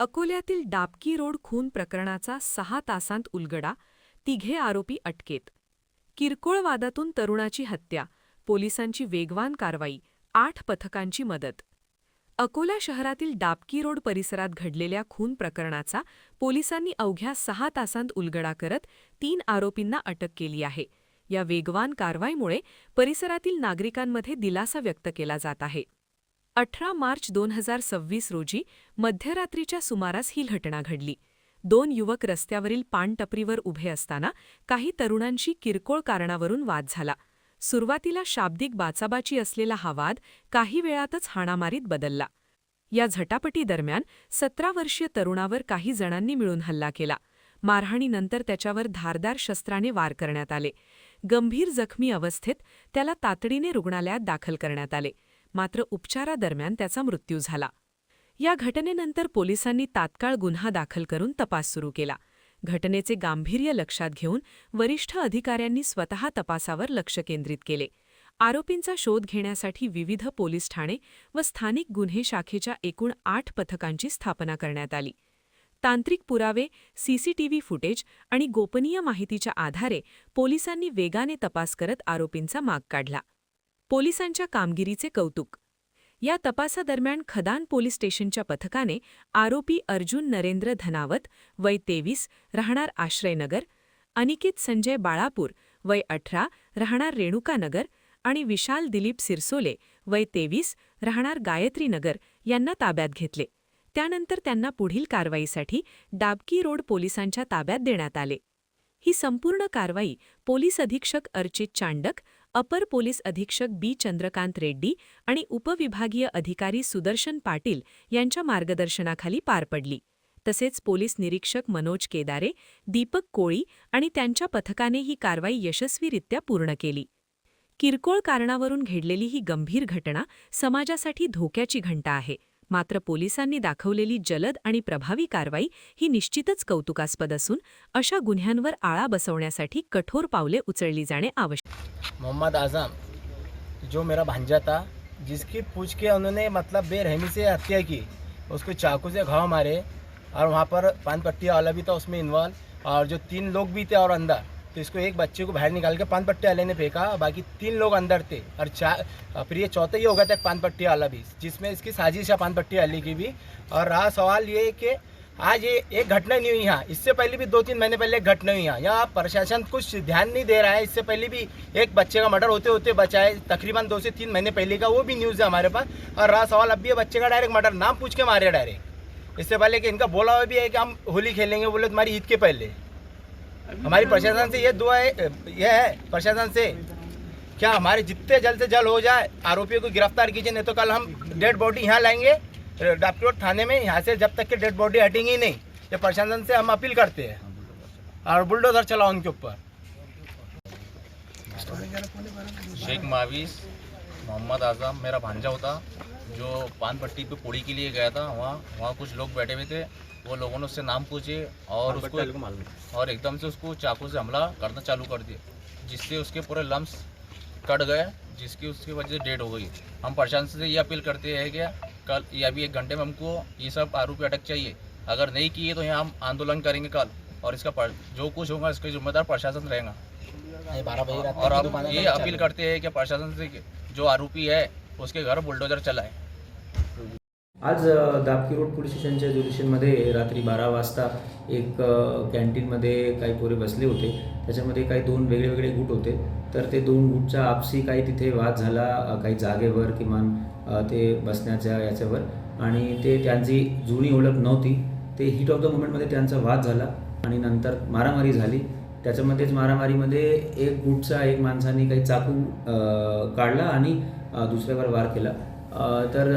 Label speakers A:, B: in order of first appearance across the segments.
A: अकोल्यातील डाबकी रोड खून प्रकरणाचा 6 तासांत उलगडा, तिघे आरोपी अटकेत. किरकोळ वादातून तरुणाची हत्या, पोलिसांची वेगवान कारवाई, 8 पथकांची मदत. अकोला शहरातील डाबकी रोड परिसरात घडलेल्या खून प्रकरणाचा पोलिसांनी अवघ्या 6 तासांत उलगडा करत 3 आरोपींना अटक केली आहे. या वेगवान कारवाईमुळे परिसरातील नागरिकांमध्ये दिलासा व्यक्त केला जात आहे. 18 मार्च 2026 रोजी मध्यरात्रीच्या सुमारास ही घटना घडली. 2 युवक रस्त्यावरील पानटपरीवर उभे असताना काही तरुणांशी किरकोळ कारणावरून वाद झाला. सुरुवातीला शाब्दिक बाचाबाची असलेला हा वाद काही वेळातच हाणामारीत बदलला. या झटापटीदरम्यान 17 वर्षीय तरुणावर काही जणांनी मिळून हल्ला केला. मारहाणीनंतर त्याच्यावर धारदार शस्त्राने वार करण्यात आले. गंभीर जखमी अवस्थेत त्याला तातडीने रुग्णालयात दाखल करण्यात आले. मात्र उपचारादरम्यान त्याचा मृत्यू झाला. या घटनेनंतर पोलिसांनी तात्काळ गुन्हा दाखल करून तपास सुरू केला. घटनेचे गांभीर्य लक्षात घेऊन वरिष्ठ अधिकाऱ्यांनी स्वतः तपासावर लक्ष केंद्रित केले. आरोपींचा शोध घेण्यासाठी विविध पोलीस ठाणे व स्थानिक गुन्हे शाखेच्या एकूण 8 पथकांची स्थापना करण्यात आली. तांत्रिक पुरावे, सीसीटीव्ही फुटेज आणि गोपनीय माहितीच्या आधारे पोलिसांनी वेगाने तपास करत आरोपींचा माग काढला. पोलिसांच्या कामगिरीचे कौतुक. या तपासादरम्यान खदान पोलीस स्टेशनच्या पथकाने आरोपी अर्जुन नरेंद्र धनावत, वय 23, राहणार आश्रयनगर, अनिकेत संजय बाळापूर, वय 18, राहणार रेणुकानगर आणि विशाल दिलीप सिरसोले, वय 23, राहणार गायत्रीनगर यांना ताब्यात घेतले. त्यानंतर त्यांना पुढील कारवाईसाठी डाबकी रोड पोलिसांच्या ताब्यात देण्यात आले. ही संपूर्ण कारवाई पोलीस अधीक्षक अर्चित चांडक, अपर पोलीस अधीक्षक बी चंद्रकांत रेड्डी आणि उपविभागीय अधिकारी सुदर्शन पाटील यांच्या मार्गदर्शनाखाली पार पडली. तसेच पोलीस निरीक्षक मनोज केदारे, दीपक कोळी आणि त्यांच्या पथकाने ही कारवाई यशस्वीरित्या पूर्ण केली. किरकोळ कारणावरून घडलेली ही गंभीर घटना समाजासाठी धोक्याची घंटा आहे. मात्र पोलिसांनी दाखवलेली जलद आणि प्रभावी कारवाई ही निश्चितच कौतुकास्पद असून अशा गुन्ह्यांवर आळा बसवण्यासाठी कठोर पावले उचलली जाणे आवश्यक.
B: मोहम्मद आजम, जो मेरा भांजा था, जिसकी पूछ के उन्होंने मतलब बेरहमी से हत्या की, उसको चाकू से घाव मारे और वहाँ पर पान पट्टी वाला भी था उसमें इन्वॉल्व, और जो 3 लोग भी थे और अंदर, तो इसको एक बच्चे को बाहर निकाल के पान पट्टी वाले ने फेंका, बाकी 3 लोग अंदर थे और फिर ये चौथा ही होगा था पान पट्टी वाला भी, जिसमें इसकी साजिश है पान पट्टी वाले की भी. और रहा सवाल ये कि आज ये एक घटना नहीं हुई यहाँ, इससे पहले भी 2-3 महीने पहले एक घटना हुई यहाँ प्रशासन कुछ ध्यान नहीं दे रहा है. इससे पहले भी एक बच्चे का मर्डर होते होते बचा है, तकरीबन 2 से 3 महीने पहले का, वो भी न्यूज़ है हमारे पास. और रहा सवाल अब भी बच्चे का डायरेक्ट मर्डर, नाम पूछ के मारे डायरेक्ट. इससे पहले कि इनका बोला हुआ भी है कि हम होली खेलेंगे, बोले तुम्हारी ईद के पहले. हमारी प्रशासन से ये दुआ है, ये है प्रशासन से, क्या हमारे जितने जल्द से जल्द हो जाए आरोपियों को गिरफ्तार कीजिए, नहीं तो कल हम डेड बॉडी यहाँ लाएंगे डाबकी रोड थाने में. यहाँ से जब तक कि डेड बॉडी हटेंगी नहीं, ये प्रशासन से हम अपील करते हैं और बुलडोजर चलाओ उनके ऊपर.
C: शेख माविस मोहम्मद आजम मेरा भांजा होता, जो पान पट्टी पे पोड़ी के लिए गया था. वहाँ कुछ लोग बैठे हुए थे, वो लोगों ने उससे नाम पूछे और उसको और एकदम से उसको चाकू से हमला करना चालू कर दिया, जिससे उसके पूरे लम्स कट गए, जिसकी उसकी वजह से डेड हो गई. हम प्रशासन से ये अपील करते हैं कि कल या अभी 1 घंटे में हमको ये सब आरोपी अटक चाहिए. अगर नहीं किए तो यहाँ हम आंदोलन करेंगे कल, और इसका जो कुछ होगा इसका जिम्मेदार प्रशासन रहेगा. और हम ये अपील करते हैं कि प्रशासन से जो आरोपी है उसके घर बुलडोजर चलाए.
D: आज डाबकी रोड पोलीस स्टेशनच्या ज्युडिशनमध्ये रात्री 12 वाजता एक कॅन्टीनमध्ये काही पोरे बसले होते. त्याच्यामध्ये काही 2 वेगळे गुट होते. तर ते 2 गुटचा आपसी काही तिथे वाद झाला, काही जागेवर किमान ते बसण्याच्या याच्यावर, आणि ते त्यांची जुनी ओळख नव्हती. ते हिट ऑफ द मोमेंटमध्ये त्यांचा वाद झाला आणि नंतर मारामारी झाली. त्याच्यामध्येच मारामारीमध्ये एक गुटचा एक माणसाने काही चाकू काढला आणि दुसऱ्यावर वार केला. तर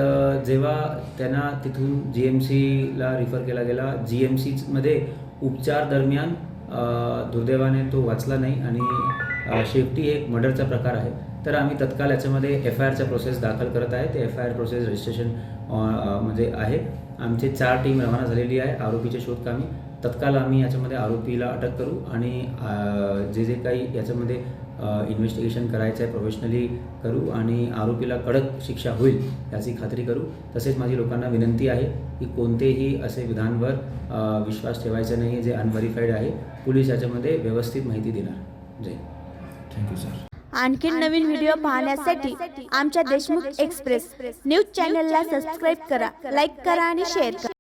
D: जेव्हा त्यांना तिथून GMCला रिफर केला गेला, GMCमध्ये उपचार दरम्यान दुर्दैवाने तो वाचला नाही आणि शेवटी एक मर्डरचा प्रकार आहे. तर आम्ही तत्काळ याच्यामध्ये FIRचा प्रोसेस दाखल करत आहे. ते FIR प्रोसेस रजिस्ट्रेशन म्हणजे आहे. आमचे 4 टीम रवाना झालेली आहे आरोपीच्या शोधकामी. तत्काळ आम्ही याच्यामध्ये आरोपीला अटक करू आणि जे काही याच्यामध्ये इन्व्हेस्टिगेशन करायचं आहे, प्रोफेशनली करू आणि आरोपीला कडक शिक्षा होईल याची खात्री करू. तसेच माझी लोकांना विनंती आहे की कोणतेही असे विधानवर विश्वास ठेवायचा नाही जे अनव्हेरिफाईड आहे. पोलीस याच्यामध्ये व्यवस्थित माहिती देणार. जय. Thank you sir.
E: आणखीन नवीन व्हिडिओ पाहण्यासाठी आमच्या देशमुख एक्सप्रेस न्यूज चॅनलला सबस्क्राईब करा, लाईक करा आणि शेअर करा.